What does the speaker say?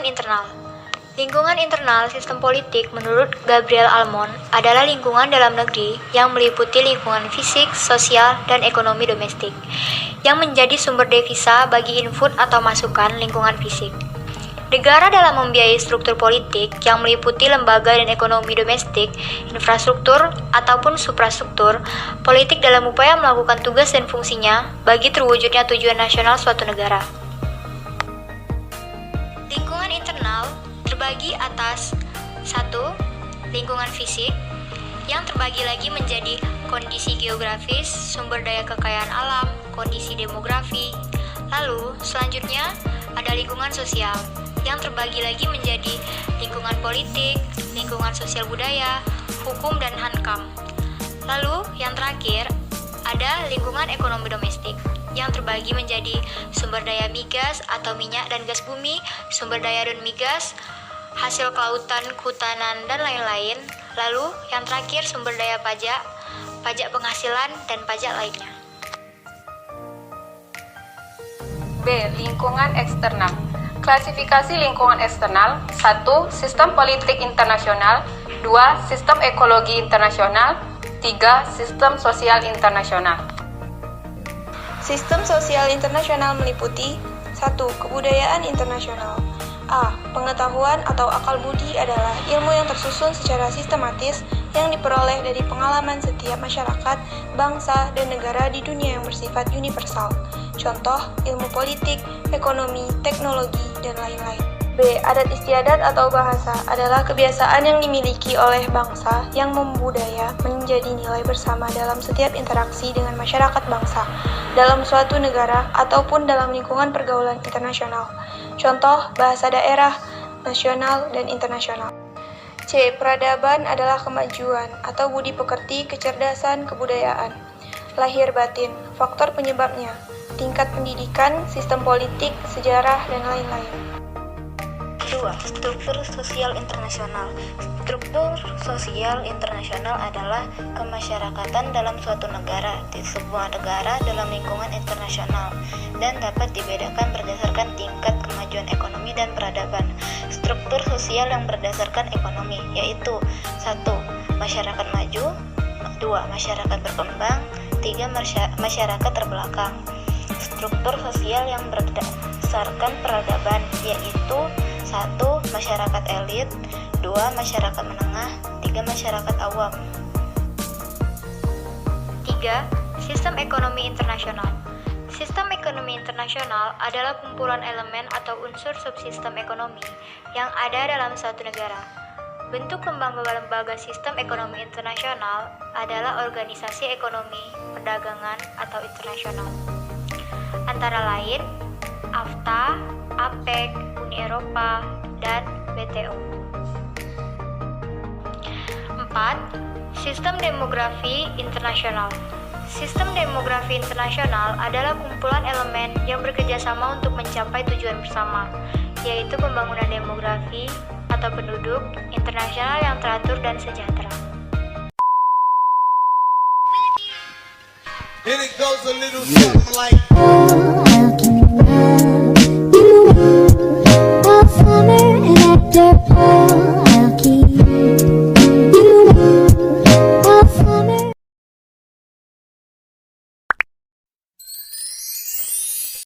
Lingkungan internal. Lingkungan internal sistem politik menurut Gabriel Almond adalah lingkungan dalam negeri yang meliputi lingkungan fisik, sosial, dan ekonomi domestik, yang menjadi sumber devisa bagi input atau masukan lingkungan fisik. Negara dalam membiayai struktur politik yang meliputi lembaga dan ekonomi domestik, infrastruktur, ataupun suprastruktur, politik dalam upaya melakukan tugas dan fungsinya bagi terwujudnya tujuan nasional suatu negara. Lingkungan internal terbagi atas 1. Lingkungan fisik, yang terbagi lagi menjadi kondisi geografis, sumber daya kekayaan alam, kondisi demografi. Lalu, selanjutnya ada lingkungan sosial, yang terbagi lagi menjadi lingkungan politik, lingkungan sosial budaya, hukum, dan hankam. Lalu, yang terakhir, ada lingkungan ekonomi domestik, yang terbagi menjadi sumber daya migas atau minyak dan gas bumi, sumber daya dan migas, hasil kelautan, kehutanan, dan lain-lain. Lalu, yang terakhir sumber daya pajak, pajak penghasilan, dan pajak lainnya. B. Lingkungan eksternal. Klasifikasi lingkungan eksternal: 1. Sistem politik internasional. 2. Sistem ekologi internasional. 3. Sistem sosial internasional. Sistem sosial internasional meliputi 1. Kebudayaan internasional. A. Pengetahuan atau akal budi adalah ilmu yang tersusun secara sistematis yang diperoleh dari pengalaman setiap masyarakat, bangsa, dan negara di dunia yang bersifat universal. Contoh, ilmu politik, ekonomi, teknologi, dan lain-lain. B. Adat istiadat atau bahasa adalah kebiasaan yang dimiliki oleh bangsa yang membudaya menjadi nilai bersama dalam setiap interaksi dengan masyarakat bangsa, dalam suatu negara, ataupun dalam lingkungan pergaulan internasional. Contoh, bahasa daerah, nasional, dan internasional. C. Peradaban adalah kemajuan atau budi pekerti, kecerdasan, kebudayaan. Lahir batin, faktor penyebabnya, tingkat pendidikan, sistem politik, sejarah, dan lain-lain. 2. Struktur sosial internasional. Struktur sosial internasional adalah kemasyarakatan dalam suatu negara, di sebuah negara dalam lingkungan internasional, dan dapat dibedakan berdasarkan tingkat kemajuan ekonomi dan peradaban. Struktur sosial yang berdasarkan ekonomi yaitu 1. Masyarakat maju, 2. Masyarakat berkembang, 3. Masyarakat terbelakang. Struktur sosial yang berdasarkan peradaban yaitu 1. Masyarakat elit, 2. Masyarakat menengah, 3. Masyarakat awam. 3. Sistem ekonomi internasional. Sistem ekonomi internasional adalah kumpulan elemen atau unsur subsistem ekonomi yang ada dalam suatu negara. Bentuk lembaga-lembaga sistem ekonomi internasional adalah organisasi ekonomi, perdagangan, atau internasional. Antara lain, AFTA, APEC, Uni Eropa, dan WTO. 4. Sistem demografi internasional. Sistem demografi internasional adalah kumpulan elemen yang bekerja sama untuk mencapai tujuan bersama, yaitu pembangunan demografi atau penduduk internasional yang teratur dan sejahtera. And it goes a little something like